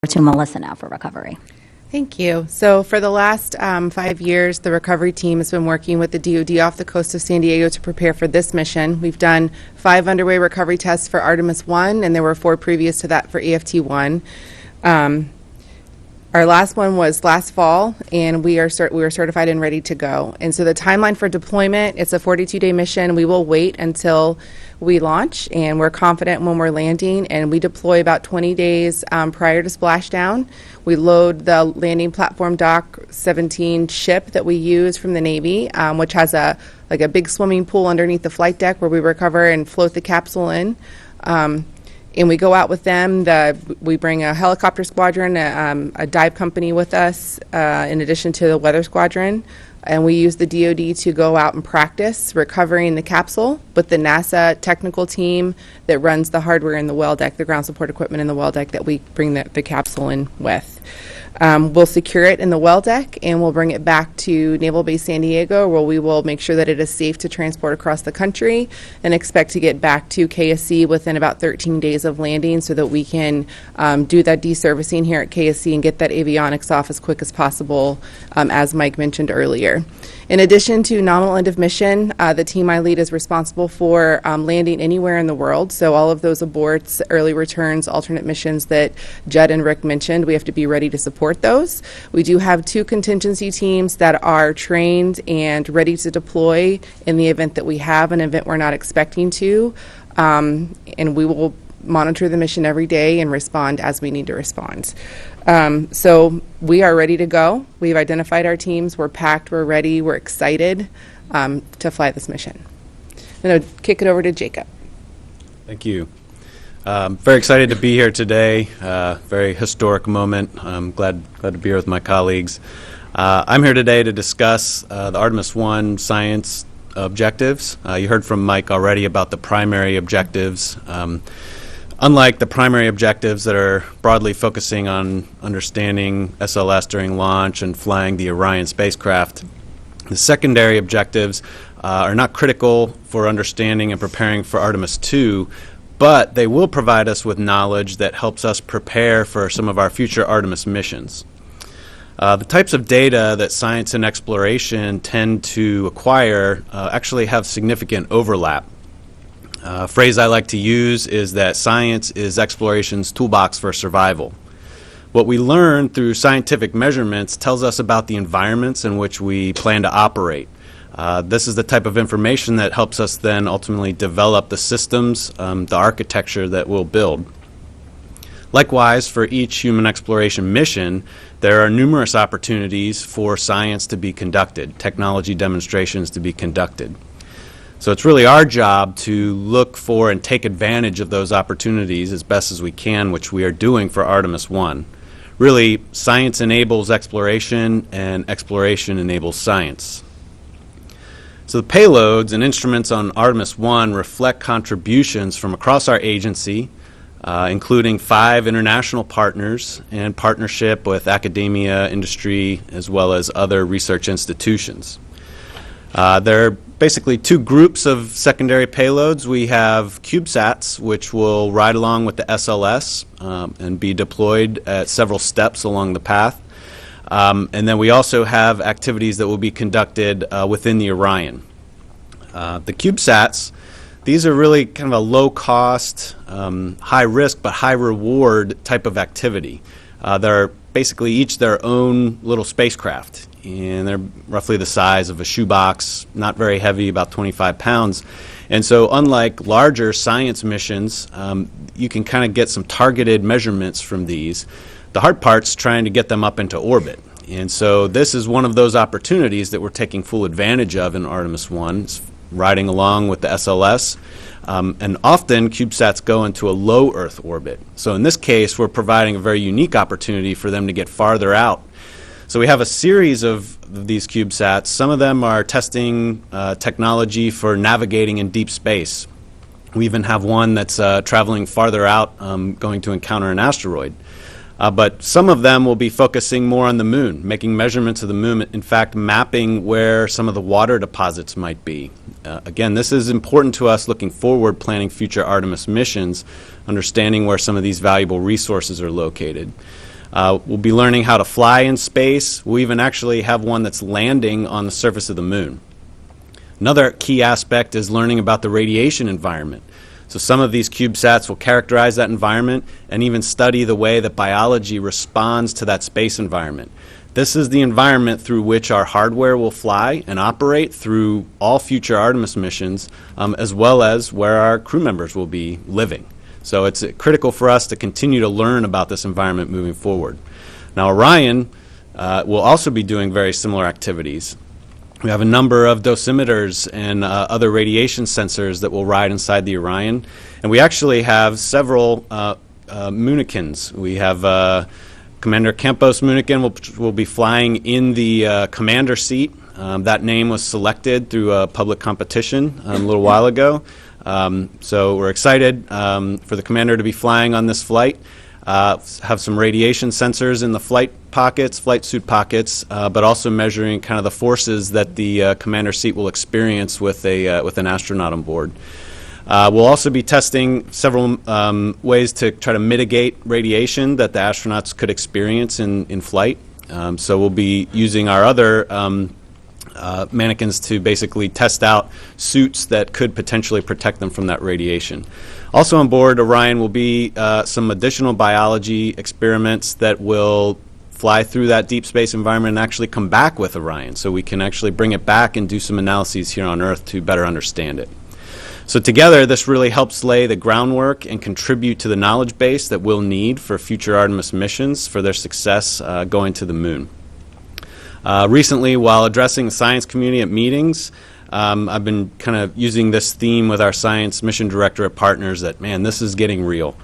To Melissa now for recovery. Thank you. So for the last 5 years, the recovery team has been working with the DoD off the coast of San Diego to prepare for this mission. We've done 5 underway recovery tests for Artemis 1, and there were 4 previous to that for AFT-1. Our last one was last fall, and we were certified and ready to go. And so the timeline for deployment, it's a 42-day mission. We will wait until we launch, and we're confident when we're landing, and we deploy about 20 days prior to splashdown. We load the landing platform Dock 17 ship that we use from the Navy, which has a big swimming pool underneath the flight deck where we recover and float the capsule in. And we go out with them. We bring a helicopter squadron, a dive company with us, in addition to the weather squadron. And we use the DoD to go out and practice recovering the capsule with the NASA technical team that runs the hardware in the well deck, the ground support equipment in the well deck that we bring the capsule in with. We'll secure it in the well deck, and we'll bring it back to Naval Base San Diego, where we will make sure that it is safe to transport across the country, and expect to get back to KSC within about 13 days of landing so that we can do that deservicing here at KSC and get that avionics off as quick as possible, as Mike mentioned earlier. In addition to nominal end of mission, the team I lead is responsible for landing anywhere in the world. So all of those aborts, early returns, alternate missions that Judd and Rick mentioned, we have to be ready to support those. We do have 2 contingency teams that are trained and ready to deploy in the event that we have an event we're not expecting to. And we will monitor the mission every day and respond as we need to respond. So we are ready to go. We've identified our teams. We're packed. We're ready. We're excited to fly this mission. I'm going to kick it over to Jacob. Thank you. Very excited to be here today. Very historic moment. I'm glad to be here with my colleagues. I'm here today to discuss the Artemis 1 science objectives. You heard from Mike already about the primary objectives. Unlike the primary objectives that are broadly focusing on understanding SLS during launch and flying the Orion spacecraft, the secondary objectives are not critical for understanding and preparing for Artemis 2, but they will provide us with knowledge that helps us prepare for some of our future Artemis missions. The types of data that science and exploration tend to acquire actually have significant overlap. A phrase I like to use is that science is exploration's toolbox for survival. What we learn through scientific measurements tells us about the environments in which we plan to operate. This is the type of information that helps us then ultimately develop the systems, the architecture that we'll build. Likewise, for each human exploration mission, there are numerous opportunities for science to be conducted, technology demonstrations to be conducted. So it's really our job to look for and take advantage of those opportunities as best as we can, which we are doing for Artemis 1. Really, science enables exploration, and exploration enables science. So the payloads and instruments on Artemis 1 reflect contributions from across our agency, including 5 international partners and partnership with academia, industry, as well as other research institutions. There are basically 2 groups of secondary payloads. We have CubeSats, which will ride along with the SLS and be deployed at several steps along the path. And then we also have activities that will be conducted within the Orion. The CubeSats, these are really kind of a low-cost, high-risk but high-reward type of activity. They're basically each their own little spacecraft, and they're roughly the size of a shoebox, not very heavy, about 25 pounds. And so unlike larger science missions, you can kind of get some targeted measurements from these. The hard part's trying to get them up into orbit. And so this is one of those opportunities that we're taking full advantage of in Artemis 1. It's riding along with the SLS. And often CubeSats go into a low Earth orbit. So in this case, we're providing a very unique opportunity for them to get farther out. So we have a series of these CubeSats. Some of them are testing technology for navigating in deep space. We even have one that's traveling farther out, going to encounter an asteroid. But some of them will be focusing more on the moon, making measurements of the moon, in fact, mapping where some of the water deposits might be. Again, this is important to us looking forward, planning future Artemis missions, understanding where some of these valuable resources are located. We'll be learning how to fly in space. We'll even actually have one that's landing on the surface of the moon. Another key aspect is learning about the radiation environment. So some of these CubeSats will characterize that environment and even study the way that biology responds to that space environment. This is the environment through which our hardware will fly and operate through all future Artemis missions, as well as where our crew members will be living. So it's critical for us to continue to learn about this environment moving forward. Now, Orion will also be doing very similar activities. We have a number of dosimeters and other radiation sensors that will ride inside the Orion. And we actually have several Moonikins. We have Commander Campos Moonikin will be flying in the commander seat. That name was selected through a public competition a little while ago. So we're excited for the commander to be flying on this flight. Have some radiation sensors in the flight suit pockets, but also measuring kind of the forces that the commander seat will experience with an astronaut on board. We'll also be testing several ways to try to mitigate radiation that the astronauts could experience in flight. So we'll be using our other mannequins to basically test out suits that could potentially protect them from that radiation. Also on board Orion will be some additional biology experiments that will fly through that deep space environment and actually come back with Orion, so we can actually bring it back and do some analyses here on Earth to better understand it. So together, this really helps lay the groundwork and contribute to the knowledge base that we'll need for future Artemis missions for their success going to the moon. Recently, while addressing the science community at meetings, I've been kind of using this theme with our science mission director at Partners that, man, this is getting real.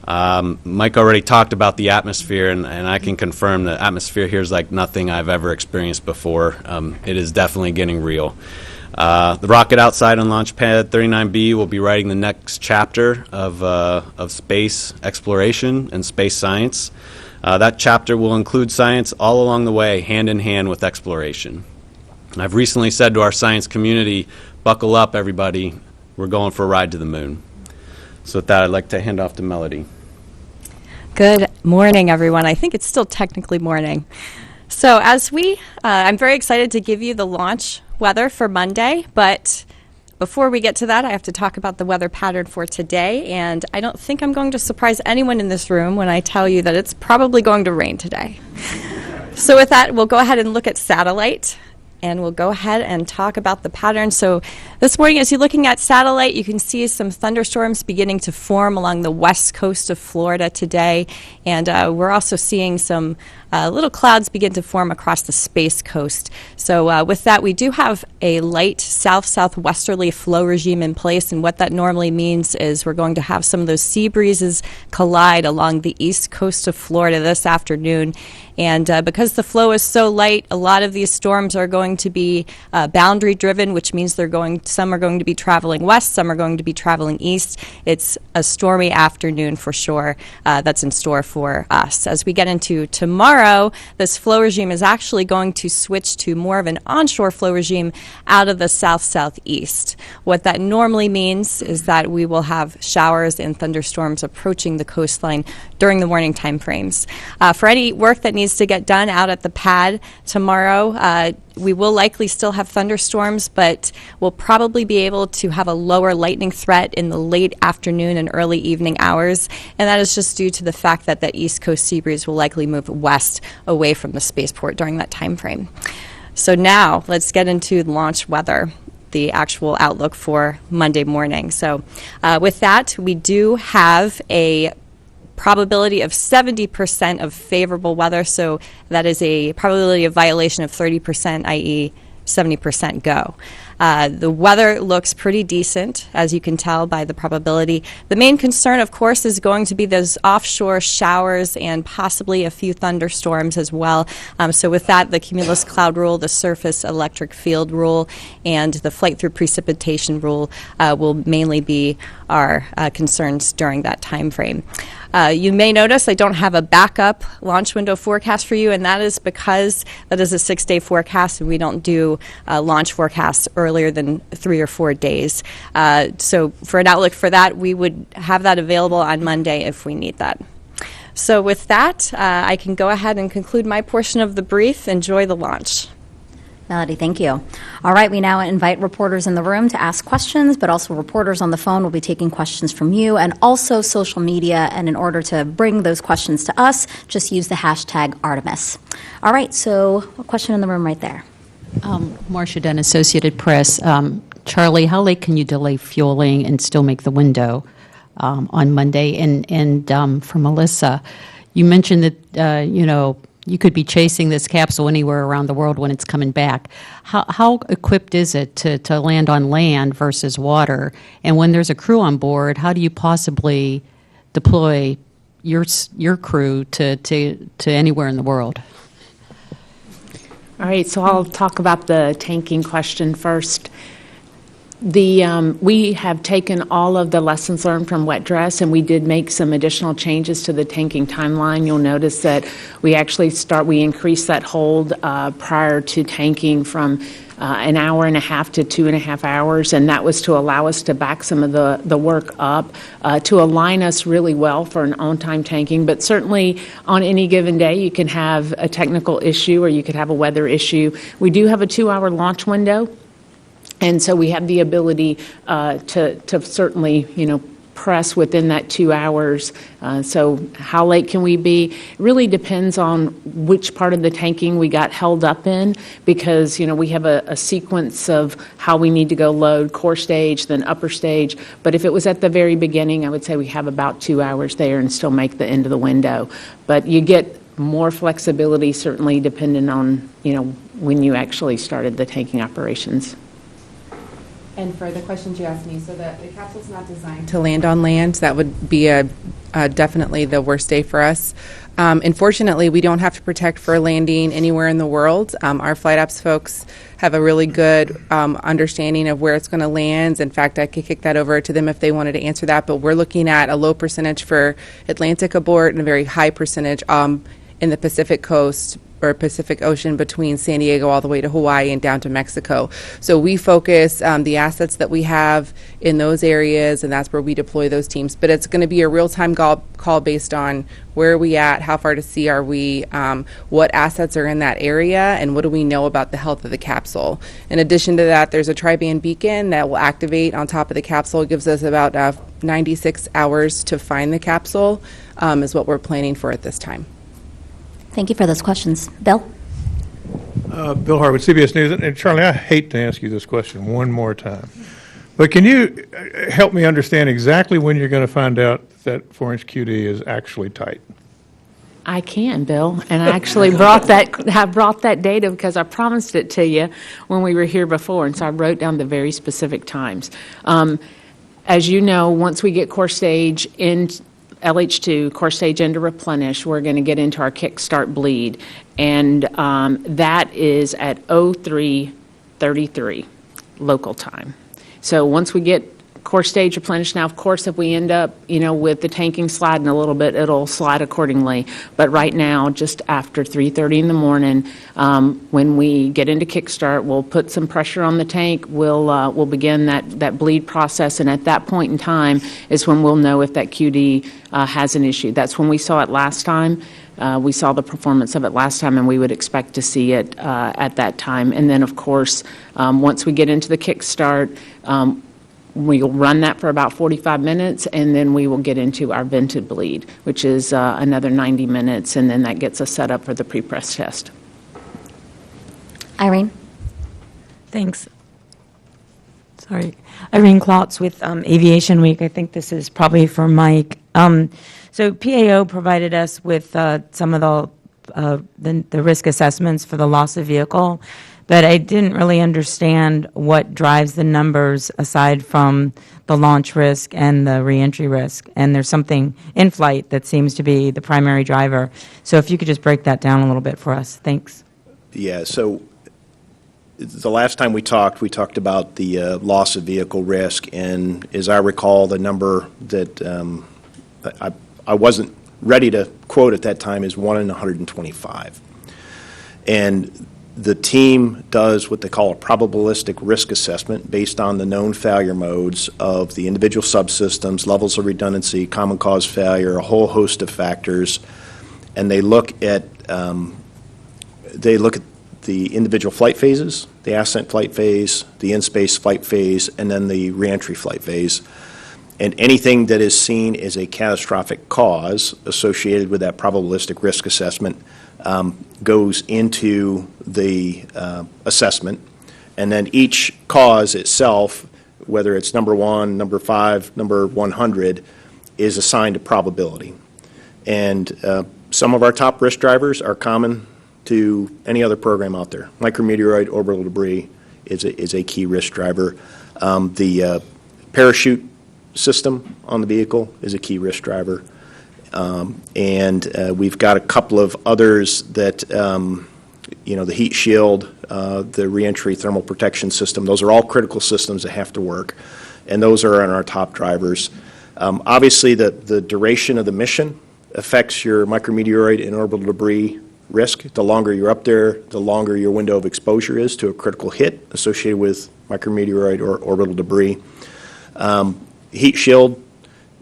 Mike already talked about the atmosphere, and I can confirm the atmosphere here is like nothing I've ever experienced before. It is definitely getting real. The rocket outside on Launch Pad 39B will be writing the next chapter of space exploration and space science. That chapter will include science all along the way, hand in hand with exploration. I've recently said to our science community, buckle up, everybody. We're going for a ride to the moon. So with that, I'd like to hand off to Melody. Good morning, everyone. I think it's still technically morning. So I'm very excited to give you the launch weather for Monday, but before we get to that, I have to talk about the weather pattern for today, and I don't think I'm going to surprise anyone in this room when I tell you that it's probably going to rain today. So with that, we'll go ahead and look at satellite, and we'll go ahead and talk about the pattern. So this morning, as you're looking at satellite, you can see some thunderstorms beginning to form along the west coast of Florida today, and we're also seeing some little clouds begin to form across the Space Coast. So with that, we do have a light south-southwesterly flow regime in place, and what that normally means is we're going to have some of those sea breezes collide along the east coast of Florida this afternoon. And because the flow is so light, a lot of these storms are going to be boundary driven, which means some are going to be traveling west, some are going to be traveling east. It's a stormy afternoon for sure that's in store for us. As we get into tomorrow, this flow regime is actually going to switch to more of an onshore flow regime out of the south-southeast. What that normally means is that we will have showers and thunderstorms approaching the coastline during the morning time frames. For any work that needs to get done out at the pad tomorrow, we will likely still have thunderstorms, but we'll probably be able to have a lower lightning threat in the late afternoon and early evening hours, and that is just due to the fact that the east coast sea breeze will likely move west away from the spaceport during that time frame. So now let's get into launch weather, the actual outlook for Monday morning. So with that, we do have a probability of 70% of favorable weather, so that is a probability of violation of 30%, i.e. 70% go. The weather looks pretty decent, as you can tell by the probability. The main concern, of course, is going to be those offshore showers and possibly a few thunderstorms as well. So with that, the cumulus cloud rule, the surface electric field rule, and the flight through precipitation rule will mainly be our concerns during that time frame. You may notice I don't have a backup launch window forecast for you, and that is because that is a 6-day forecast, and we don't do launch forecasts earlier than 3 or 4 days. So for an outlook for that, we would have that available on Monday if we need that. So with that, I can go ahead and conclude my portion of the brief. Enjoy the launch. Melody, thank you. All right, we now invite reporters in the room to ask questions, but also reporters on the phone will be taking questions from you and also social media. And in order to bring those questions to us, just use the hashtag Artemis. All right, so a question in the room right there. Marcia Dunn, Associated Press. Charlie, how late can you delay fueling and still make the window on Monday? And for Melissa, you mentioned that, you could be chasing this capsule anywhere around the world when it's coming back. How equipped is it to land on land versus water? And when there's a crew on board, how do you possibly deploy your crew to anywhere in the world? All right, so I'll talk about the tanking question first. We have taken all of the lessons learned from wet dress, and we did make some additional changes to the tanking timeline. You'll notice that we actually increased that hold prior to tanking from an hour and a half to 2.5 hours, and that was to allow us to back some of the work up to align us really well for an on-time tanking. But certainly on any given day, you can have a technical issue or you could have a weather issue. We do have a 2-hour launch window. And so we have the ability to certainly, press within that 2 hours. So how late can we be? It really depends on which part of the tanking we got held up in, because, we have a sequence of how we need to go load, core stage, then upper stage. But if it was at the very beginning, I would say we have about 2 hours there and still make the end of the window. But you get more flexibility, certainly, depending on, when you actually started the tanking operations. And for the questions you asked me, so the capsule's not designed to land on land. That would be definitely the worst day for us. Unfortunately, we don't have to protect for landing anywhere in the world. Our flight ops folks have a really good understanding of where it's going to land. In fact, I could kick that over to them if they wanted to answer that. But we're looking at a low percentage for Atlantic abort and a very high percentage in the Pacific coast or Pacific Ocean between San Diego all the way to Hawaii and down to Mexico. So we focus the assets that we have in those areas, and that's where we deploy those teams. But it's going to be a real-time call based on where are we at, how far to sea are we, what assets are in that area, and what do we know about the health of the capsule. In addition to that, there's a tri-band beacon that will activate on top of the capsule. It gives us about 96 hours to find the capsule, is what we're planning for at this time. Thank you for those questions. Bill? Bill Harwood, CBS News. And Charlie, I hate to ask you this question one more time, but can you help me understand exactly when you're going to find out that 4-inch QD is actually tight? I can, Bill, and I actually brought that data because I promised it to you when we were here before, and so I wrote down the very specific times. As you know, once we get core stage in LH2, core stage into replenish, we're going to get into our kickstart bleed, and that is at 03:33 local time. So once we get core stage replenished, now of course if we end up with the tanking sliding a little bit, it'll slide accordingly. But right now, just after 3:30 in the morning, when we get into kickstart, we'll put some pressure on the tank. We'll begin that bleed process, and at that point in time is when we'll know if that QD has an issue. That's when we saw it last time. We saw the performance of it last time, and we would expect to see it at that time. And then, of course, once we get into the kickstart, we'll run that for about 45 minutes, and then we will get into our vented bleed, which is another 90 minutes, and then that gets us set up for the pre-press test. Irene? Thanks. Sorry. Irene Klotz with Aviation Week. I think this is probably for Mike. So PAO provided us with some of the risk assessments for the loss of vehicle, but I didn't really understand what drives the numbers aside from the launch risk and the reentry risk. And there's something in flight that seems to be the primary driver. So if you could just break that down a little bit for us. Thanks. Yeah, so the last time we talked about the loss of vehicle risk, and as I recall, the number that I wasn't ready to quote at that time is 1 in 125. And The team does what they call a probabilistic risk assessment based on the known failure modes of the individual subsystems, levels of redundancy, common cause failure, a whole host of factors, and they look at the individual flight phases, the ascent flight phase, the in-space flight phase, and then the reentry flight phase. And anything that is seen as a catastrophic cause associated with that probabilistic risk assessment goes into the assessment. And then each cause itself, whether it's number 1, number 5, number 100, is assigned a probability. And some of our top risk drivers are common to any other program out there. Micrometeoroid orbital debris is a key risk driver. The parachute system on the vehicle is a key risk driver. And we've got a couple of others that, the heat shield, the reentry thermal protection system, those are all critical systems that have to work. And those are on our top drivers. Obviously, the duration of the mission affects your micrometeoroid and orbital debris risk. The longer you're up there, the longer your window of exposure is to a critical hit associated with micrometeoroid or orbital debris. Heat shield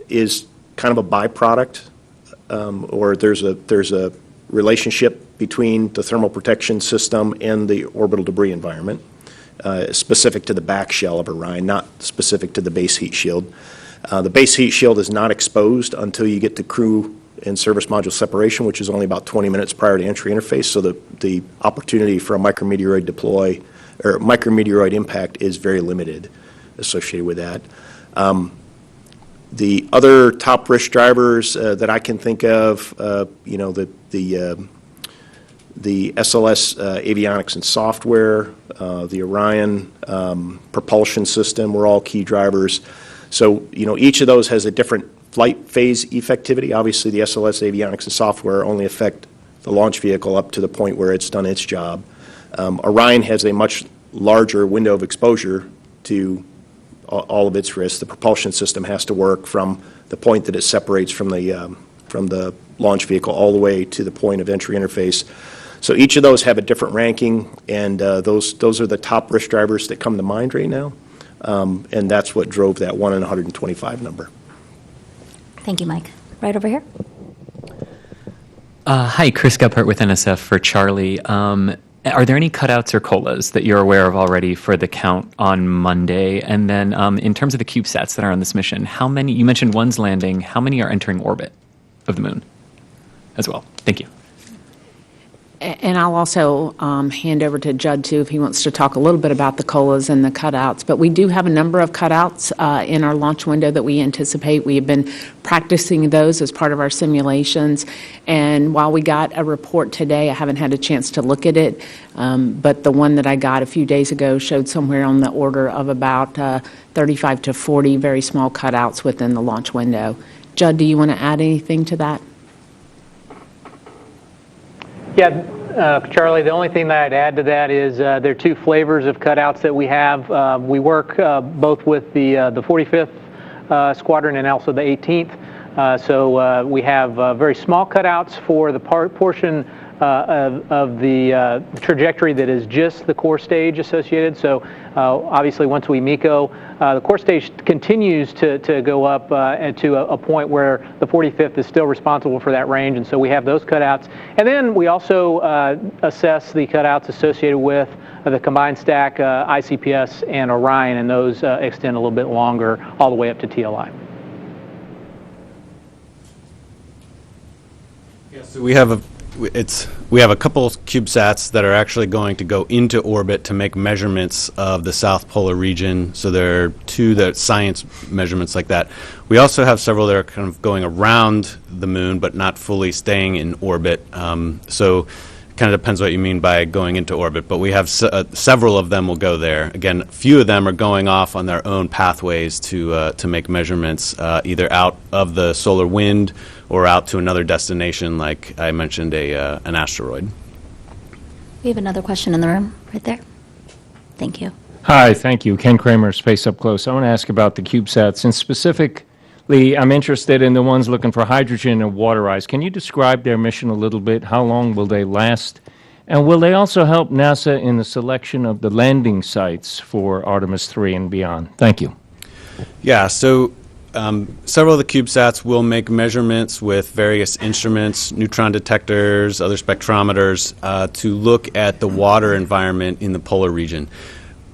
is kind of a byproduct, or there's a relationship between the thermal protection system and the orbital debris environment, specific to the back shell of Orion, not specific to the base heat shield. The base heat shield is not exposed until you get to crew and service module separation, which is only about 20 minutes prior to entry interface, so the opportunity for a micrometeoroid deploy or micrometeoroid impact is very limited associated with that. The other top risk drivers that I can think of, the SLS avionics and software, the Orion propulsion system were all key drivers. So, each of those has a different flight phase effectivity. Obviously, the SLS avionics and software only affect the launch vehicle up to the point where it's done its job. Orion has a much larger window of exposure to all of its risks. The propulsion system has to work from the point that it separates from the launch vehicle all the way to the point of entry interface. So each of those have a different ranking, and those are the top risk drivers that come to mind right now, and that's what drove that 1 in 125 number. Thank you, Mike. Right over here. Hi, Chris Gephardt with NSF for Charlie. Are there any cutouts or COLAs that you're aware of already for the count on Monday? And then in terms of the CubeSats that are on this mission, how many, you mentioned one's landing, how many are entering orbit of the moon as well? Thank you. And I'll also hand over to Judd, too, if he wants to talk a little bit about the COLAs and the cutouts. But we do have a number of cutouts in our launch window that we anticipate. We have been practicing those as part of our simulations. And while we got a report today, I haven't had a chance to look at it. But the one that I got a few days ago showed somewhere on the order of about 35 to 40 very small cutouts within the launch window. Judd, do you want to add anything to that? Yeah, Charlie, the only thing that I'd add to that is there are two flavors of cutouts that we have. We work both with the 45th Squadron and also the 18th. So we have very small cutouts for the portion of the trajectory that is just the core stage associated. So obviously once we MECO, the core stage continues to go up to a point where the 45th is still responsible for that range, and so we have those cutouts. And then we also assess the cutouts associated with the combined stack ICPS and Orion, and those extend a little bit longer all the way up to TLI. Yeah, so we have a couple CubeSats that are actually going to go into orbit to make measurements of the South Polar region. So there are two that science measurements like that. We also have several that are kind of going around the moon, but not fully staying in orbit. So it kind of depends what you mean by going into orbit. But we have several of them will go there. Again, a few of them are going off on their own pathways to make measurements, either out of the solar wind or out to another destination, like I mentioned, an asteroid. We have another question in the room, right there. Thank you. Hi, thank you. Ken Kramer, Space Up Close. I want to ask about the CubeSats, and specifically, I'm interested in the ones looking for hydrogen and water ice. Can you describe their mission a little bit? How long will they last? And will they also help NASA in the selection of the landing sites for Artemis 3 and beyond? Thank you. Yeah, so several of the CubeSats will make measurements with various instruments, neutron detectors, other spectrometers, to look at the water environment in the polar region.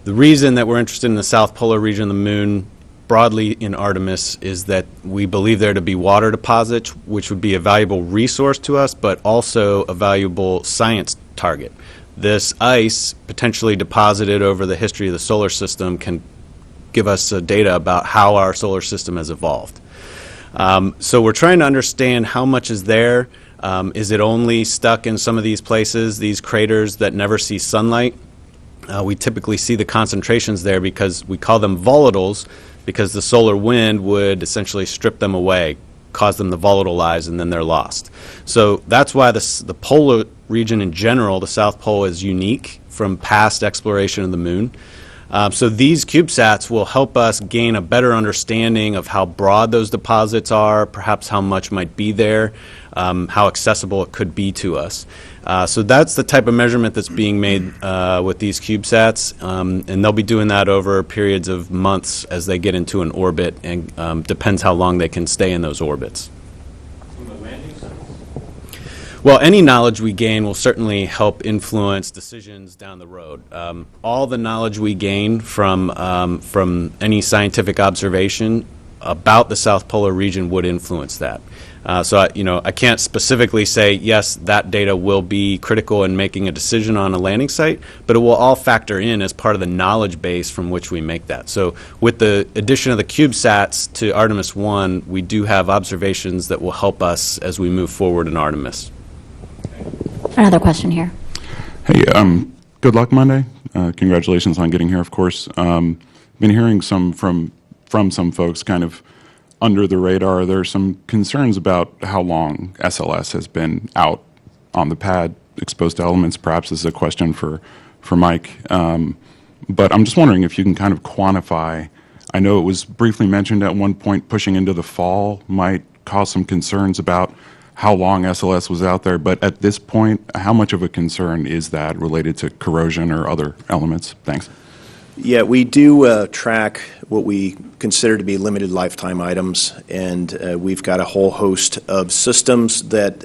The reason that we're interested in the South Polar region of the Moon, broadly in Artemis, is that we believe there to be water deposits, which would be a valuable resource to us, but also a valuable science target. This ice, potentially deposited over the history of the solar system, can give us data about how our solar system has evolved. So we're trying to understand how much is there. Is it only stuck in some of these places, these craters that never see sunlight? We typically see the concentrations there because we call them volatiles, because the solar wind would essentially strip them away, cause them to volatilize, and then they're lost. So that's why the polar region in general, the South Pole, is unique from past exploration of the Moon. So these CubeSats will help us gain a better understanding of how broad those deposits are, perhaps how much might be there, how accessible it could be to us. So that's the type of measurement that's being made with these CubeSats, and they'll be doing that over periods of months as they get into an orbit, and depends how long they can stay in those orbits. Well, any knowledge we gain will certainly help influence decisions down the road. All the knowledge we gain from any scientific observation about the South Polar region would influence that. So I can't specifically say, yes, that data will be critical in making a decision on a landing site, but it will all factor in as part of the knowledge base from which we make that. So with the addition of the CubeSats to Artemis 1, we do have observations that will help us as we move forward in Artemis. Another question here. Hey, good luck Monday. Congratulations on getting here, of course. Been hearing from some folks kind of under the radar. There are some concerns about how long SLS has been out on the pad, exposed to elements. Perhaps this is a question for Mike. But I'm just wondering if you can kind of quantify. I know it was briefly mentioned at one point pushing into the fall might cause some concerns about how long SLS was out there, but at this point, how much of a concern is that related to corrosion or other elements? Thanks. Yeah, we do track what we consider to be limited lifetime items, and we've got a whole host of systems that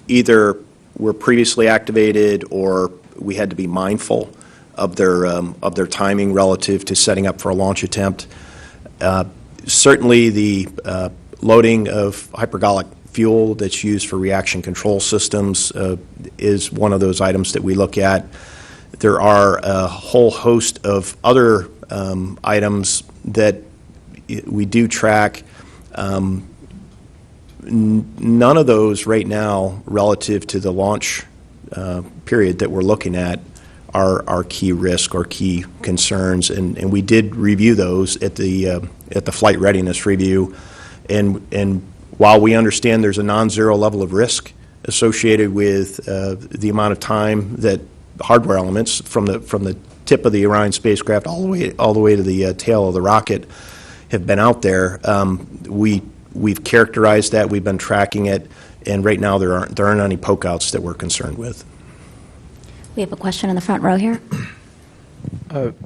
either were previously activated or we had to be mindful of their timing relative to setting up for a launch attempt. Certainly the loading of hypergolic fuel that's used for reaction control systems is one of those items that we look at. There are a whole host of other items that we do track. None of those right now relative to the launch period that we're looking at are key risk or key concerns, and we did review those at the flight readiness review, and while we understand there's a non-zero level of risk associated with the amount of time that hardware elements from the tip of the Orion spacecraft all the way to the tail of the rocket have been out there, we've characterized that, we've been tracking it, and right now there aren't any poke outs that we're concerned with. We have a question in the front row here.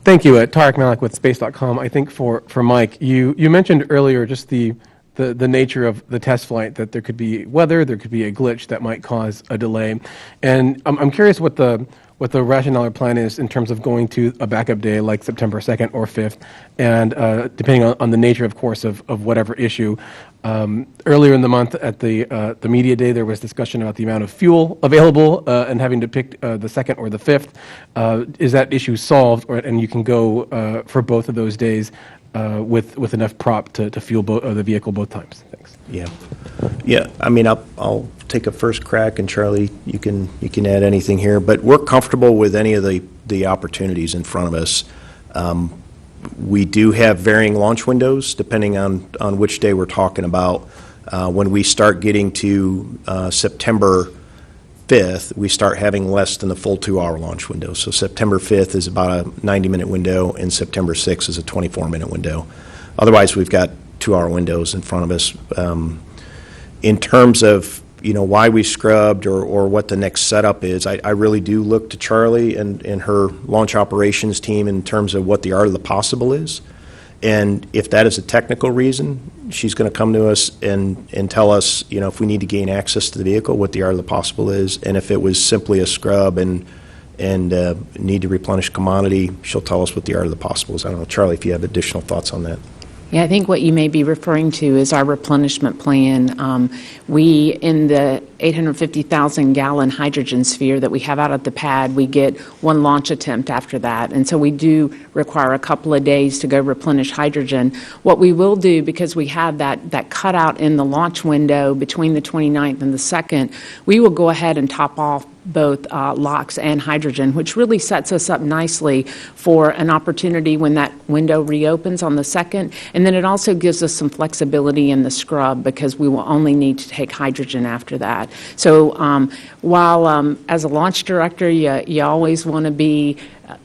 Thank you. Tarek Malik with Space.com. I think for Mike, you mentioned earlier just the nature of the test flight, that there could be weather, there could be a glitch that might cause a delay. And I'm curious what the rationale or plan is in terms of going to a backup day like September 2nd or 5th, and depending on the nature, of course, of whatever issue. Earlier in the month at the media day, there was discussion about the amount of fuel available and having to pick the 2nd or the 5th. Is that issue solved, and you can go for both of those days with enough prop to fuel the vehicle both times? Thanks. Yeah. I mean, I'll take a first crack, and Charlie, you can add anything here. But we're comfortable with any of the opportunities in front of us. We do have varying launch windows depending on which day we're talking about. When we start getting to September 5th, we start having less than the full 2-hour launch window. So September 5th is about a 90-minute window, and September 6th is a 24-minute window. Otherwise, we've got 2-hour windows in front of us. In terms of why we scrubbed or what the next setup is, I really do look to Charlie and her launch operations team in terms of what the art of the possible is. And if that is a technical reason, she's going to come to us and tell us, if we need to gain access to the vehicle, what the art of the possible is. And if it was simply a scrub and need to replenish commodity, she'll tell us what the art of the possible is. I don't know, Charlie, if you have additional thoughts on that. Yeah, I think what you may be referring to is our replenishment plan. We, in the 850,000-gallon hydrogen sphere that we have out at the pad, we get one launch attempt after that. And so we do require a couple of days to go replenish hydrogen. What we will do, because we have that cutout in the launch window between the 29th and the 2nd, we will go ahead and top off both LOX and hydrogen, which really sets us up nicely for an opportunity when that window reopens on the 2nd. And then it also gives us some flexibility in the scrub because we will only need to take hydrogen after that. So while as a launch director, you always want to be,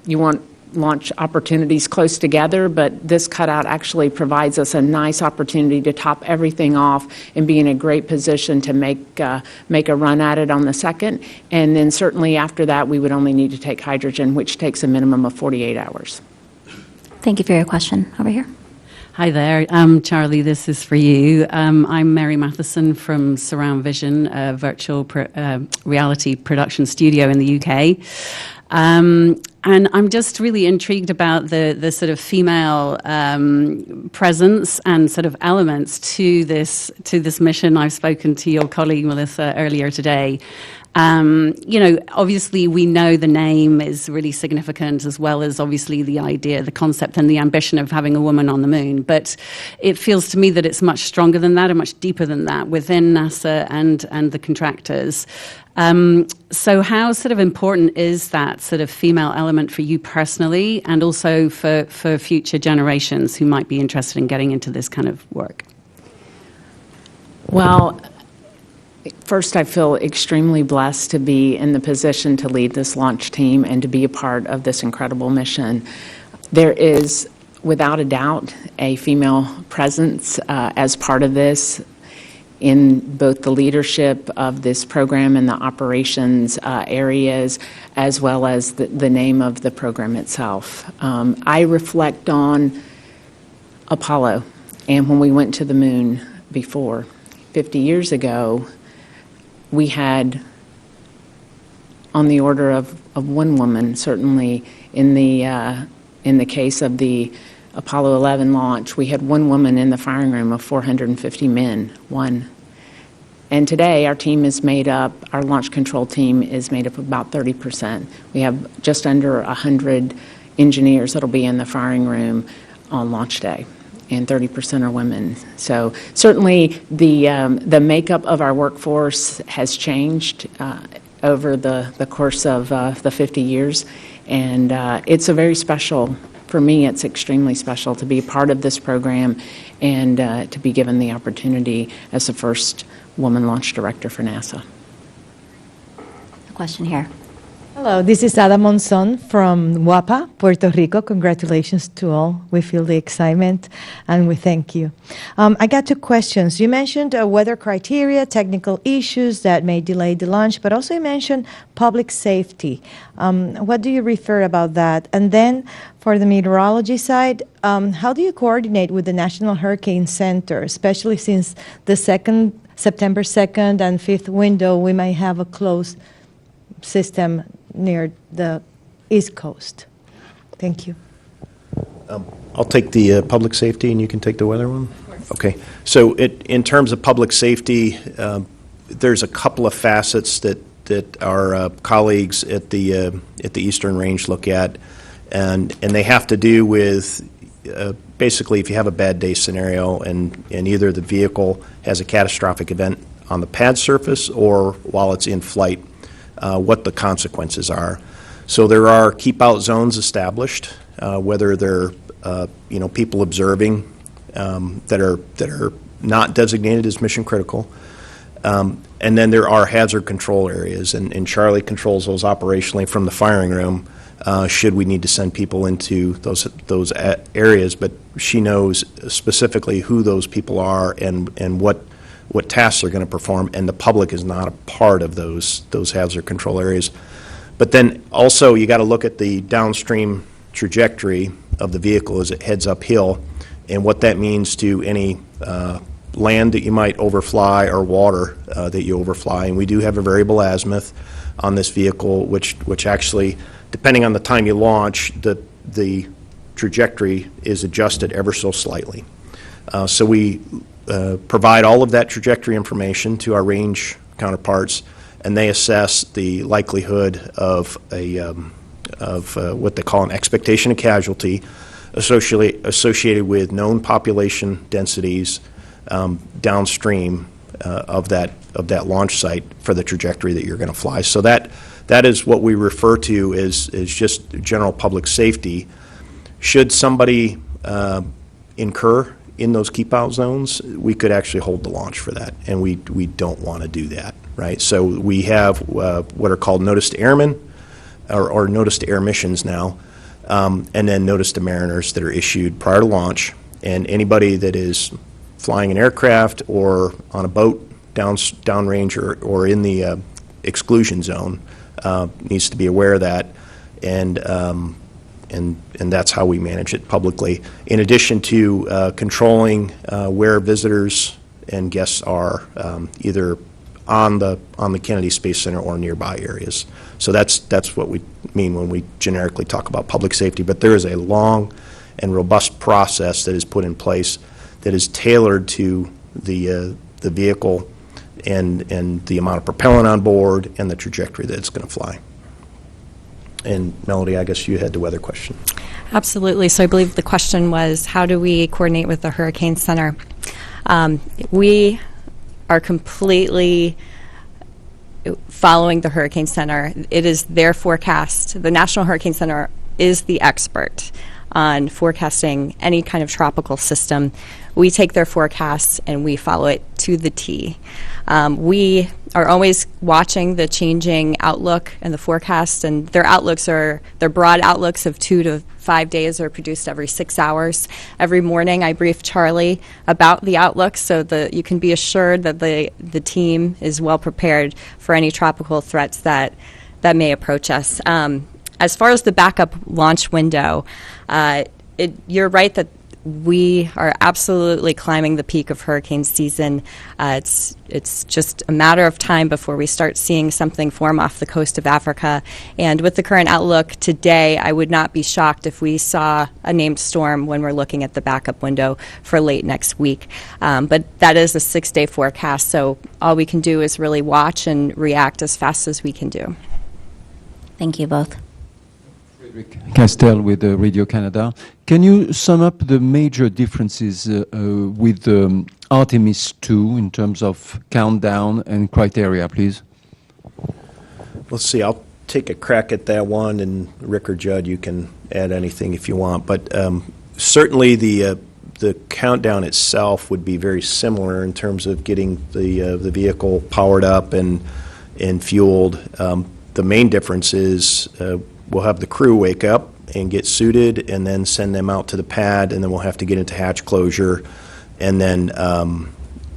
you want launch opportunities close together, but this cutout actually provides us a nice opportunity to top everything off and be in a great position to make a run at it on the 2nd. And then certainly after that, we would only need to take hydrogen, which takes a minimum of 48 hours. Thank you for your question. Over here. Hi there. Charlie, this is for you. I'm Mary Matheson from Surround Vision, a virtual reality production studio in the UK. And I'm just really intrigued about the sort of female presence and sort of elements to this mission. I've spoken to your colleague Melissa earlier today. Obviously we know the name is really significant, as well as obviously the idea, the concept and the ambition of having a woman on the moon. But it feels to me that it's much stronger than that and much deeper than that within NASA and the contractors. So how sort of important is that sort of female element for you personally, and also for future generations who might be interested in getting into this kind of work? Well, first, I feel extremely blessed to be in the position to lead this launch team and to be a part of this incredible mission. There is, without a doubt, a female presence as part of this in both the leadership of this program and the operations areas, as well as the name of the program itself. I reflect on Apollo and when we went to the moon before. 50 years ago, we had on the order of one woman, certainly in the case of the Apollo 11 launch, we had one woman in the firing room of 450 men, one. And today our team is made up, our launch control team is made up of about 30%. We have just under 100 engineers that'll be in the firing room on launch day, and 30% are women. So certainly the makeup of our workforce has changed over the course of the 50 years, and it's a very special, for me, it's extremely special to be part of this program and to be given the opportunity as the first woman launch director for NASA. A question here. Hello, this is Ada Monzon from Guapa, Puerto Rico. Congratulations to all. We feel the excitement and we thank you. I got two questions. You mentioned weather criteria, technical issues that may delay the launch, but also you mentioned public safety. What do you refer about that? And then for the meteorology side, how do you coordinate with the National Hurricane Center, especially since the September 2nd and 5th window, we might have a closed system near the East Coast? Thank you. I'll take the public safety, and you can take the weather one? Okay. So in terms of public safety, there's a couple of facets that our colleagues at the Eastern Range look at, and they have to do with basically if you have a bad day scenario and either the vehicle has a catastrophic event on the pad surface or while it's in flight, what the consequences are. So there are keep-out zones established, whether they're people observing that are not designated as mission critical, and then there are hazard control areas, and Charlie controls those operationally from the firing room. Should we need to send people into those areas, but she knows specifically who those people are and what what tasks they're going to perform, and the public is not a part of those hazard control areas. But then also you got to look at the downstream trajectory of the vehicle as it heads uphill, and what that means to any land that you might overfly or water that you overfly. And we do have a variable azimuth on this vehicle, which actually, depending on the time you launch, the trajectory is adjusted ever so slightly. So we provide all of that trajectory information to our range counterparts, and they assess the likelihood of what they call an expectation of casualty associated with known population densities downstream of that launch site for the trajectory that you're going to fly. So that is what we refer to as just general public safety. Should somebody incur in those keep out zones, we could actually hold the launch for that, and we don't want to do that, right? So we have what are called notice to airmen or notice to air missions now, and then notice to mariners that are issued prior to launch, and anybody that is flying an aircraft or on a boat downrange or in the exclusion zone needs to be aware of that, and that's how we manage it publicly. In addition to controlling where visitors and guests are, either on the Kennedy Space Center or nearby areas. So that's what we mean when we generically talk about public safety. But there is a long and robust process that is put in place that is tailored to the vehicle and the amount of propellant on board and the trajectory that it's going to fly. And Melody, I guess you had the weather question. Absolutely. So I believe the question was, how do we coordinate with the Hurricane Center? We are completely following the Hurricane Center. It is their forecast. The National Hurricane Center is the expert on forecasting any kind of tropical system. We take their forecasts and we follow it to the T. We are always watching the changing outlook and the forecast, and their broad outlooks of 2 to 5 days are produced every 6 hours. Every morning I brief Charlie about the outlook so that you can be assured that the team is well prepared for any tropical threats that may approach us. As far as the backup launch window, you're right that we are absolutely climbing the peak of hurricane season. It's just a matter of time before we start seeing something form off the coast of Africa. And with the current outlook today, I would not be shocked if we saw a named storm when we're looking at the backup window for late next week. But that is a 6-day forecast, so all we can do is really watch and react as fast as we can do. Thank you both. Castel with Radio Canada. Can you sum up the major differences with Artemis 2 in terms of countdown and criteria, please? Let's see. I'll take a crack at that one, and Rick or Judd, you can add anything if you want. But certainly the countdown itself would be very similar in terms of getting the vehicle powered up and fueled. The main difference is we'll have the crew wake up and get suited and then send them out to the pad, and then we'll have to get into hatch closure and then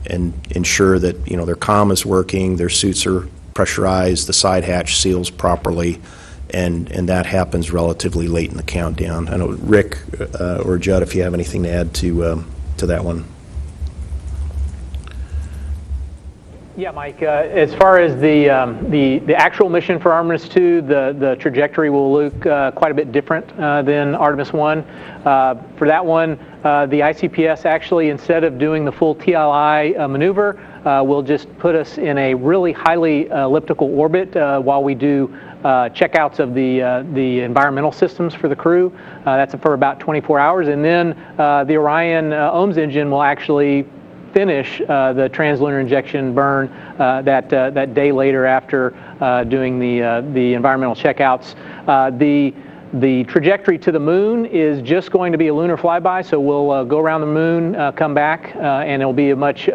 and ensure that their comm is working, their suits are pressurized, the side hatch seals properly, and that happens relatively late in the countdown. I know Rick or Judd, if you have anything to add to that one. Yeah, Mike, as far as the actual mission for Artemis 2, the trajectory will look quite a bit different than Artemis 1. For that one, the ICPS actually, instead of doing the full TLI maneuver, will just put us in a really highly elliptical orbit while we do checkouts of the environmental systems for the crew. That's for about 24 hours. And then the Orion OMS engine will actually finish the translunar injection burn that day later after doing the environmental checkouts. The trajectory to the moon is just going to be a lunar flyby, so we'll go around the moon, come back, and it'll be a much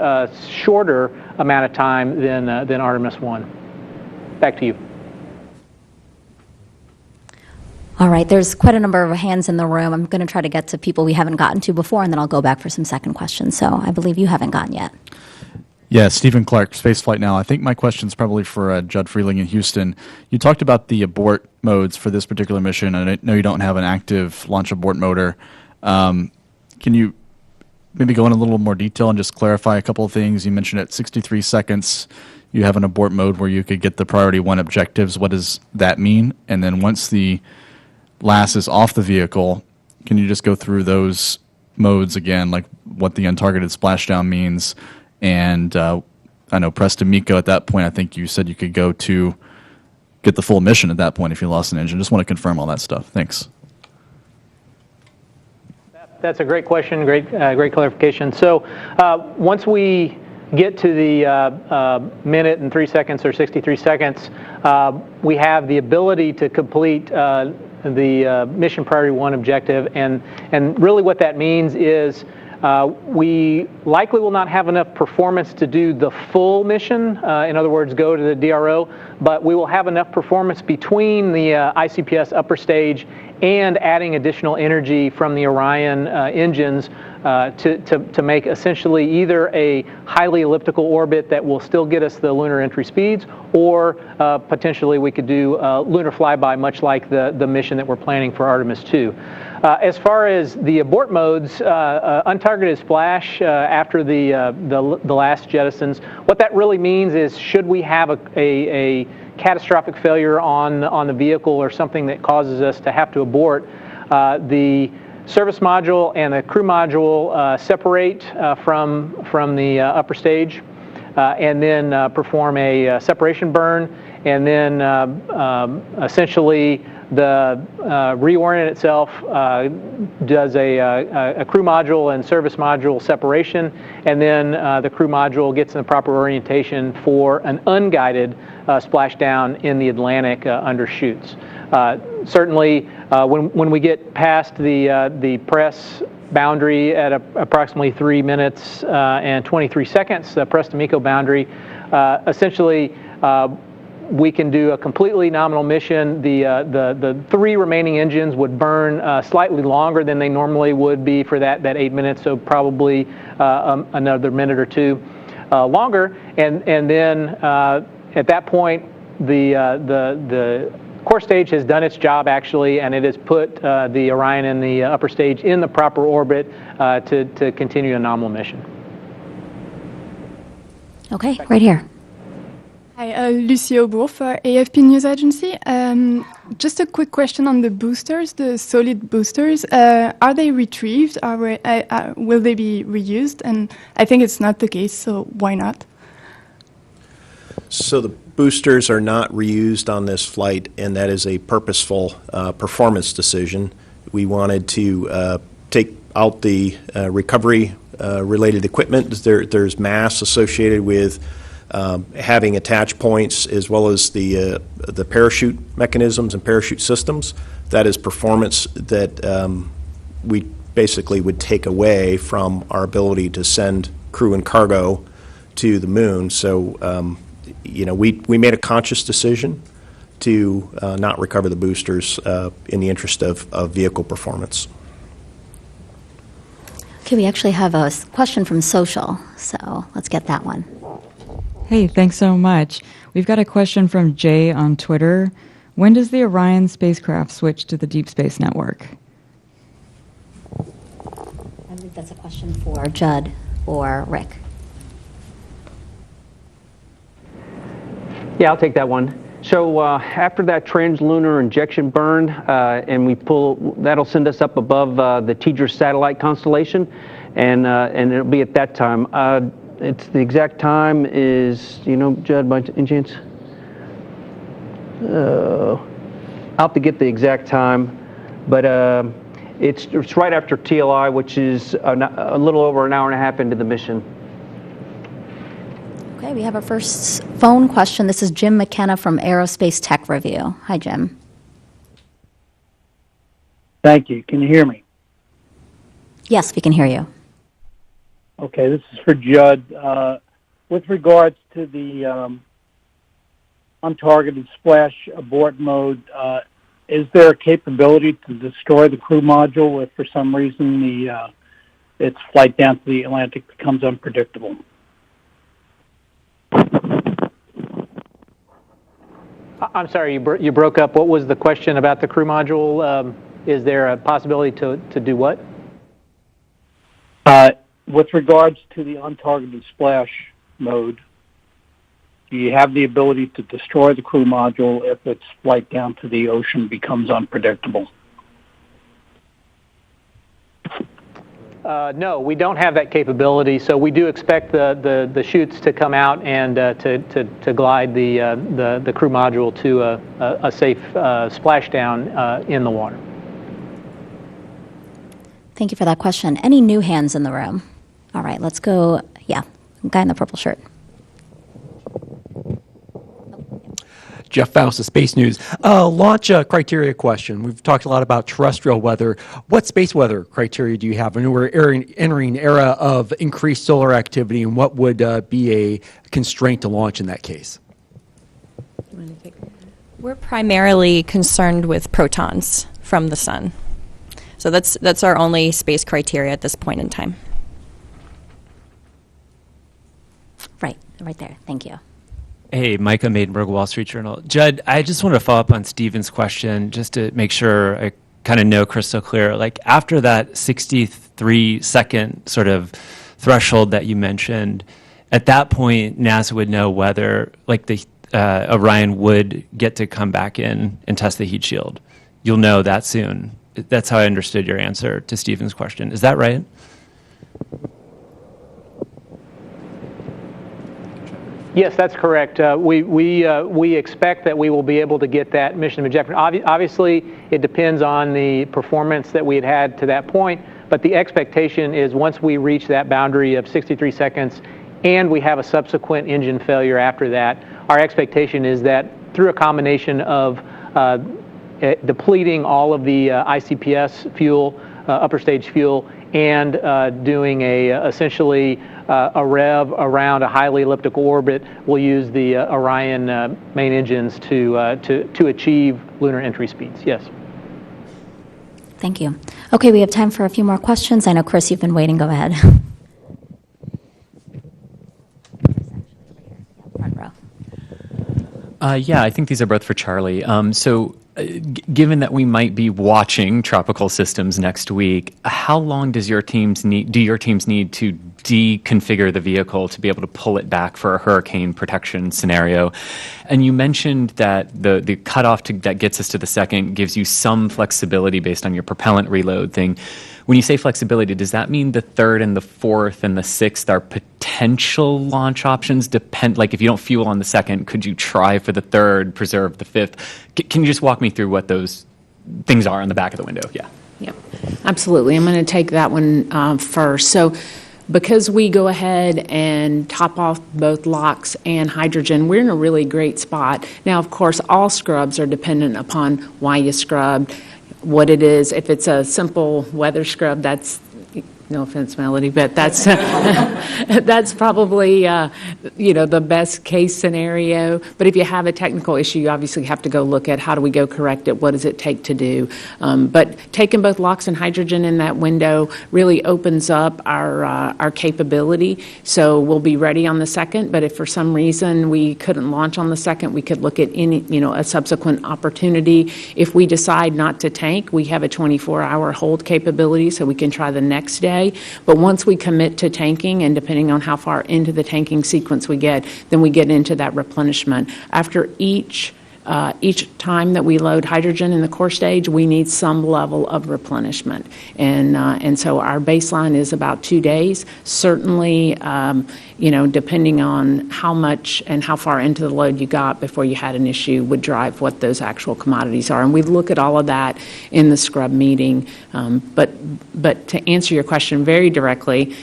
shorter amount of time than Artemis 1. Back to you. All right, there's quite a number of hands in the room. I'm going to try to get to people we haven't gotten to before, and then I'll go back for some second questions. So I believe you haven't gotten yet. Yeah, Stephen Clark, Spaceflight Now. I think my question's probably for Judd Freeling in Houston. You talked about the abort modes for this particular mission, and I know you don't have an active launch abort motor. Can you maybe go in a little more detail and just clarify a couple of things? You mentioned at 63 seconds you have an abort mode where you could get the priority 1 objectives. What does that mean? And then once the LAS is off the vehicle, can you just go through those modes again, like what the untargeted splashdown means? And I know press to MECO at that point, I think you said you could go to get the full mission at that point if you lost an engine. Just want to confirm all that stuff. Thanks. That's a great question, great clarification. So once we get to the minute and 3 seconds or 63 seconds, we have the ability to complete the mission priority 1 objective. And really what that means is we likely will not have enough performance to do the full mission, in other words, go to the DRO, but we will have enough performance between the ICPS upper stage and adding additional energy from the Orion engines to make essentially either a highly elliptical orbit that will still get us the lunar entry speeds, or potentially we could do lunar flyby, much like the mission that we're planning for Artemis 2. As far as the abort modes, untargeted splash after the last jettisons, what that really means is should we have a catastrophic failure on the vehicle or something that causes us to have to abort, the service module and the crew module separate from the upper stage and then perform a separation burn, and then essentially the reorient itself does a crew module and service module separation, and then the crew module gets in the proper orientation for an unguided splashdown in the Atlantic undershoots. Certainly, when we get past the press boundary at approximately 3 minutes and 23 seconds, the press to MECO boundary, essentially we can do a completely nominal mission. The 3 remaining engines would burn slightly longer than they normally would be for that 8 minutes, so probably another minute or 2 longer. And then at that point, the core stage has done its job actually, and it has put the Orion and the upper stage in the proper orbit to continue a nominal mission. Okay, right here. Hi, Lucie Aubour for AFP News Agency. Just a quick question on the boosters, the solid boosters. Are they retrieved? Will they be reused? And I think it's not the case, so why not? So the boosters are not reused on this flight, and that is a purposeful performance decision. We wanted to take out the recovery-related equipment. There's mass associated with having attach points, as well as the parachute mechanisms and parachute systems. That is performance that we basically would take away from our ability to send crew and cargo to the moon. So we made a conscious decision to not recover the boosters in the interest of vehicle performance. Okay, we actually have a question from social, so let's get that one. Hey, thanks so much. We've got a question from Jay on Twitter. When does the Orion spacecraft switch to the Deep Space Network? I believe that's a question for Judd or Rick. Yeah, I'll take that one. So after that translunar injection burn, and we pull, that'll send us up above the TDRS satellite constellation, and it'll be at that time. It's the exact time is, Judd, by any chance? I'll have to get the exact time, but it's right after TLI, which is a little over an hour and a half into the mission. Okay, we have our first phone question. This is Jim McKenna from Aerospace Tech Review. Hi, Jim. Thank you. Can you hear me? Yes, we can hear you. Okay, this is for Judd. With regards to the untargeted splash abort mode, is there a capability to destroy the crew module if for some reason its flight down to the Atlantic becomes unpredictable? I'm sorry, you broke up. What was the question about the crew module? Is there a possibility to do what? With regards to the untargeted splash mode, do you have the ability to destroy the crew module if its flight down to the ocean becomes unpredictable? No, we don't have that capability. So we do expect the chutes to come out and to glide the crew module to a safe splashdown in the water. Thank you for that question. Any new hands in the room? All right, let's go. Yeah, guy in the purple shirt. Jeff Faust of Space News. Launch criteria question. We've talked a lot about terrestrial weather. What space weather criteria do you have? And we're entering an era of increased solar activity, and what would be a constraint to launch in that case? We're primarily concerned with protons from the sun. So that's our only space criteria at this point in time. Right there. Thank you. Hey, Micah Maidenberg, Wall Street Journal. Judd, I just want to follow up on Stephen's question just to make sure I kind of know crystal clear. Like after that 63-second sort of threshold that you mentioned, at that point, NASA would know whether like the Orion would get to come back in and test the heat shield. You'll know that soon. That's how I understood your answer to Stephen's question. Is that right? Yes, that's correct. We expect that we will be able to get that mission objective. Obviously, it depends on the performance that we had to that point, but the expectation is once we reach that boundary of 63 seconds and we have a subsequent engine failure after that, our expectation is that through a combination of depleting all of the ICPS fuel, upper stage fuel, and doing essentially a rev around a highly elliptical orbit, we'll use the Orion main engines to achieve lunar entry speeds. Yes. Thank you. Okay, we have time for a few more questions. I know, Chris, you've been waiting. Go ahead. Front row. Yeah, I think these are both for Charlie. Given that we might be watching tropical systems next week, how long does your teams need to deconfigure the vehicle to be able to pull it back for a hurricane protection scenario? And you mentioned that the cutoff that gets us to the second gives you some flexibility based on your propellant reload thing. When you say flexibility, does that mean the third and the fourth and the sixth are potential launch options? Like if you don't fuel on the second, could you try for the third, preserve the fifth? Can you just walk me through what those things are on the back of the window? Yeah. Yep, absolutely. I'm going to take that one first. So because we go ahead and top off both LOX and hydrogen, we're in a really great spot. Now, of course, all scrubs are dependent upon why you scrubbed, what it is. If it's a simple weather scrub, that's, no offense, Melody, but that's that's probably the best case scenario. But if you have a technical issue, you obviously have to go look at how do we go correct it, what does it take to do. But taking both LOX and hydrogen in that window really opens up our capability. So we'll be ready on the second, but if for some reason we couldn't launch on the second, we could look at a subsequent opportunity. If we decide not to tank, we have a 24-hour hold capability, so we can try the next day. But once we commit to tanking, and depending on how far into the tanking sequence we get, then we get into that replenishment. After each time that we load hydrogen in the core stage, we need some level of replenishment. And so our baseline is about 2 days. Certainly, depending on how much and how far into the load you got before you had an issue would drive what those actual commodities are. And we look at all of that in the scrub meeting. But to answer your question very directly,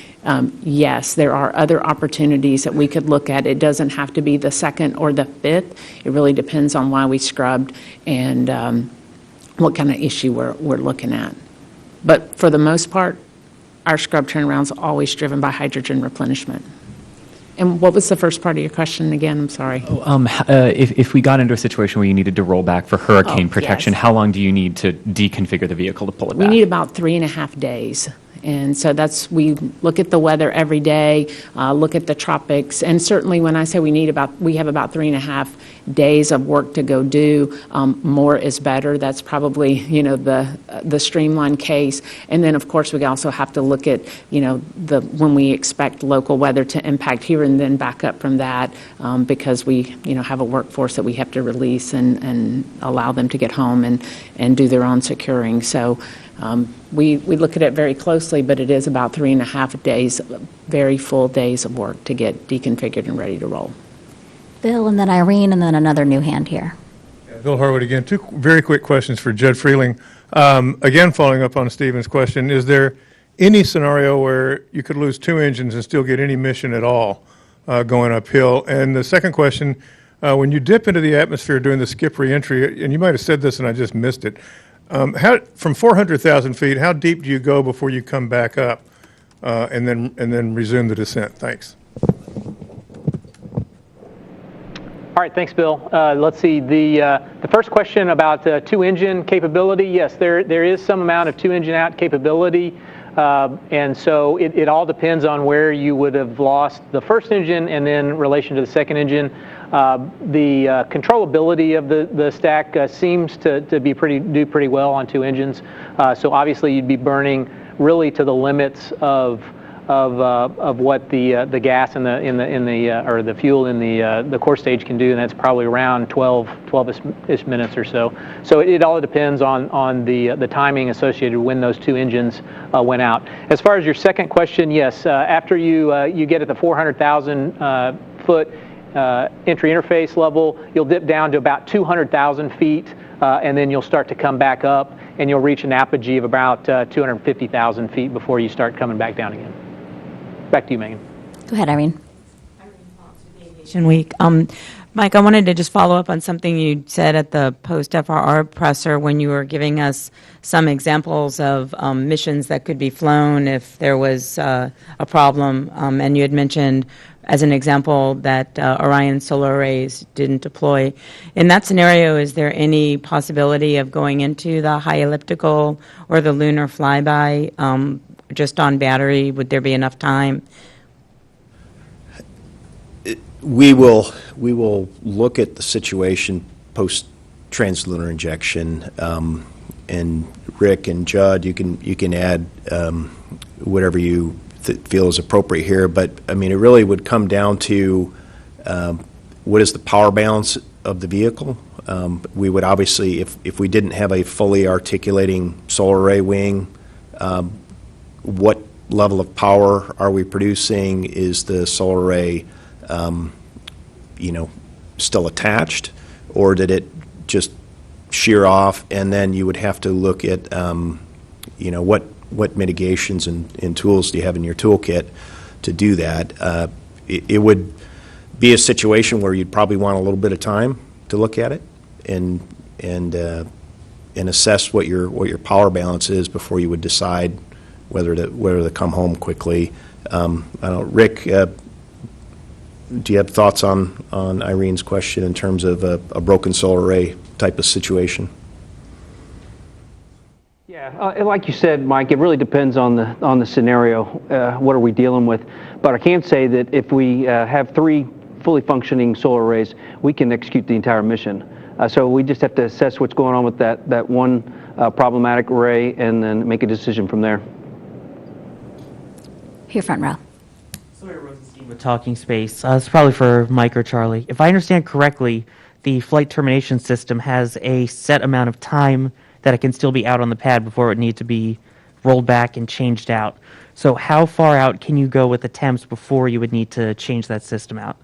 yes, there are other opportunities that we could look at. It doesn't have to be the second or the fifth. It really depends on why we scrubbed and what kind of issue we're looking at. But for the most part, our scrub turnaround is always driven by hydrogen replenishment. And what was the first part of your question again? I'm sorry. If we got into a situation where you needed to roll back for hurricane protection, yes. how long do you need to deconfigure the vehicle to pull it back? We need about 3.5 days. And so we look at the weather every day, look at the tropics, and certainly when I say we have about 3.5 days of work to go do, more is better. That's probably, the streamlined case. And then, of course, we also have to look at, when we expect local weather to impact here and then back up from that, because we, have a workforce that we have to release and allow them to get home and do their own securing. So we look at it very closely, but it is about 3.5 days, very full days of work to get deconfigured and ready to roll. Bill, and then Irene, and then another new hand here. Bill Harwood again. Two very quick questions for Judd Freeling. Again, following up on Stephen's question, is there any scenario where you could lose 2 engines and still get any mission at all going uphill? And the second question, when you dip into the atmosphere during the skip reentry, and you might have said this and I just missed it, from 400,000 feet, how deep do you go before you come back up and then resume the descent? Thanks. All right, thanks, Bill. Let's see. The first question about 2-engine capability. Yes, there is some amount of 2-engine out capability, and so it all depends on where you would have lost the first engine and then in relation to the second engine. The controllability of the stack seems to do pretty well on 2 engines. So obviously you'd be burning really to the limits of what the gas or the fuel in the core stage can do, and that's probably around 12-ish minutes or so. So it all depends on the timing associated when those 2 engines went out. As far as your second question, yes, after you get at the 400,000 foot entry interface level, you'll dip down to about 200,000 feet, and then you'll start to come back up, and you'll reach an apogee of about 250,000 feet before you start coming back down again. Back to you, Megan. Go ahead, Irene. Aviation Week. Mike, I wanted to just follow up on something you said at the post-FRR presser when you were giving us some examples of missions that could be flown if there was a problem. And you had mentioned, as an example, that Orion solar arrays didn't deploy. In that scenario, is there any possibility of going into the high elliptical or the lunar flyby just on battery? Would there be enough time? We will look at the situation post translunar injection, and Rick and Judd, you can add whatever you feel is appropriate here. But I mean, it really would come down to what is the power balance of the vehicle. We would obviously, if we didn't have a fully articulating solar array wing, what level of power are we producing? Is the solar array still attached, or did it just shear off? And then you would have to look at what mitigations and tools do you have in your toolkit to do that. It would be a situation where you'd probably want a little bit of time to look at it and assess what your power balance is before you would decide whether to come home quickly. I don't know, Rick, do you have thoughts on Irene's question in terms of a broken solar array type of situation? Yeah, like you said, Mike, it really depends on the scenario. What are we dealing with? But I can say that if we have 3 fully functioning solar arrays, we can execute the entire mission. So we just have to assess what's going on with that one problematic array and then make a decision from there. Here, front row. With Talking Space. It's probably for Mike or Charlie. If I understand correctly, the flight termination system has a set amount of time that it can still be out on the pad before it needs to be rolled back and changed out. So how far out can you go with attempts before you would need to change that system out?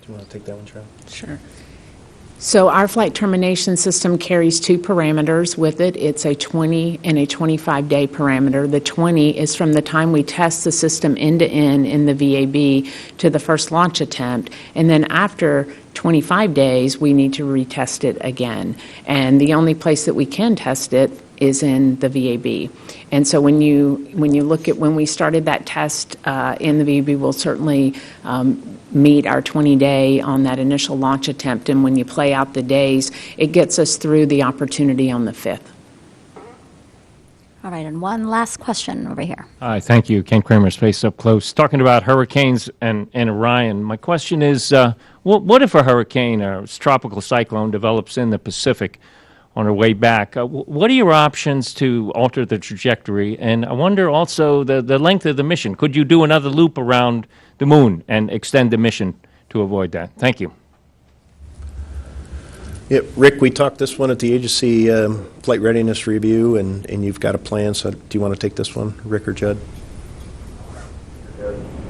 Do you want to take that one, Charlie? Sure. So our flight termination system carries 2 parameters with it. It's a 20 and a 25-day parameter. The 20 is from the time we test the system end-to-end in the VAB to the first launch attempt, and then after 25 days, we need to retest it again. And the only place that we can test it is in the VAB. And so when you look at when we started that test in the VAB, we'll certainly meet our 20-day on that initial launch attempt. And when you play out the days, it gets us through the opportunity on the 5th. All right, and one last question over here. Hi, thank you. Ken Kramer, Space Up Close. Talking about hurricanes and Orion, my question is, what if a hurricane or tropical cyclone develops in the Pacific on our way back? What are your options to alter the trajectory? And I wonder also the length of the mission. Could you do another loop around the moon and extend the mission to avoid that? Thank you. Yeah, Rick, we talked this one at the agency flight readiness review, and you've got a plan, so do you want to take this one, Rick or Judd?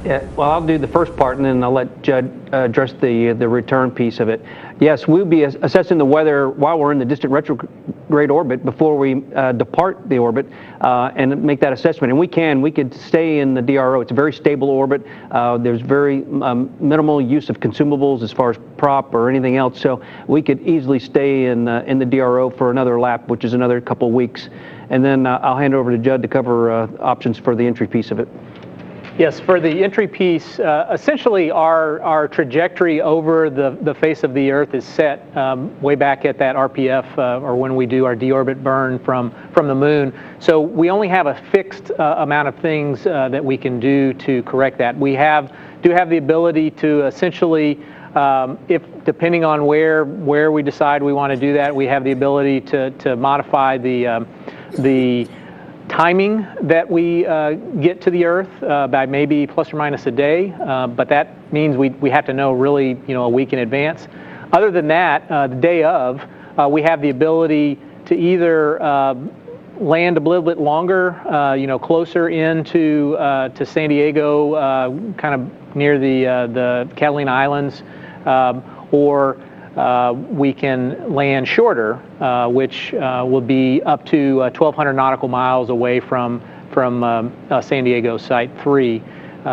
Yeah, well, I'll do the first part, and then I'll let Judd address the return piece of it. Yes, we'll be assessing the weather while we're in the distant retrograde orbit before we depart the orbit and make that assessment. And we could stay in the DRO. It's a very stable orbit. There's very minimal use of consumables as far as prop or anything else. So we could easily stay in the DRO for another lap, which is another couple of weeks. And then I'll hand over to Judd to cover options for the entry piece of it. Yes, for the entry piece, essentially our trajectory over the face of the Earth is set way back at that RPF or when we do our deorbit burn from the moon. So we only have a fixed amount of things that we can do to correct that. We do have the ability to essentially, if depending on where we decide we want to do that, we have the ability to modify the timing that we get to the Earth by maybe plus or minus a day, but that means we have to know really a week in advance. Other than that, the day of, we have the ability to either land a little bit longer, closer into to San Diego, kind of near the Catalina Islands, or we can land shorter, which will be up to 1,200 nautical miles away from San Diego Site 3,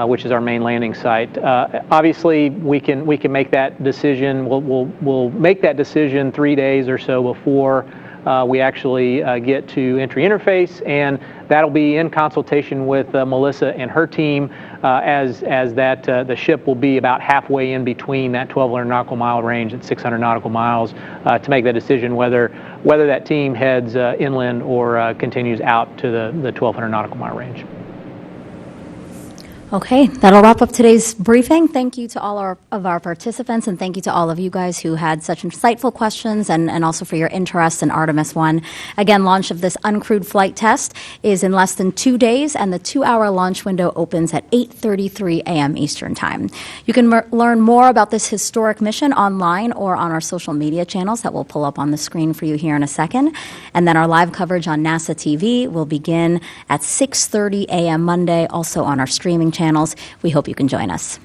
which is our main landing site. Obviously, we can make that decision. We'll make that decision 3 days or so before we actually get to entry interface, and that'll be in consultation with Melissa and her team, as that the ship will be about halfway in between that 1,200 nautical mile range at 600 nautical miles to make that decision whether that team heads inland or continues out to the 1,200 nautical mile range. Okay, that'll wrap up today's briefing. Thank you to all of our participants, and thank you to all of you guys who had such insightful questions and also for your interest in Artemis 1. Again, launch of this uncrewed flight test is in less than 2 days, and the 2-hour launch window opens at 8:33 a.m. Eastern Time. You can learn more about this historic mission online or on our social media channels that will pull up on the screen for you here in a second. And then our live coverage on NASA TV will begin at 6:30 a.m. Monday, also on our streaming channels. We hope you can join us.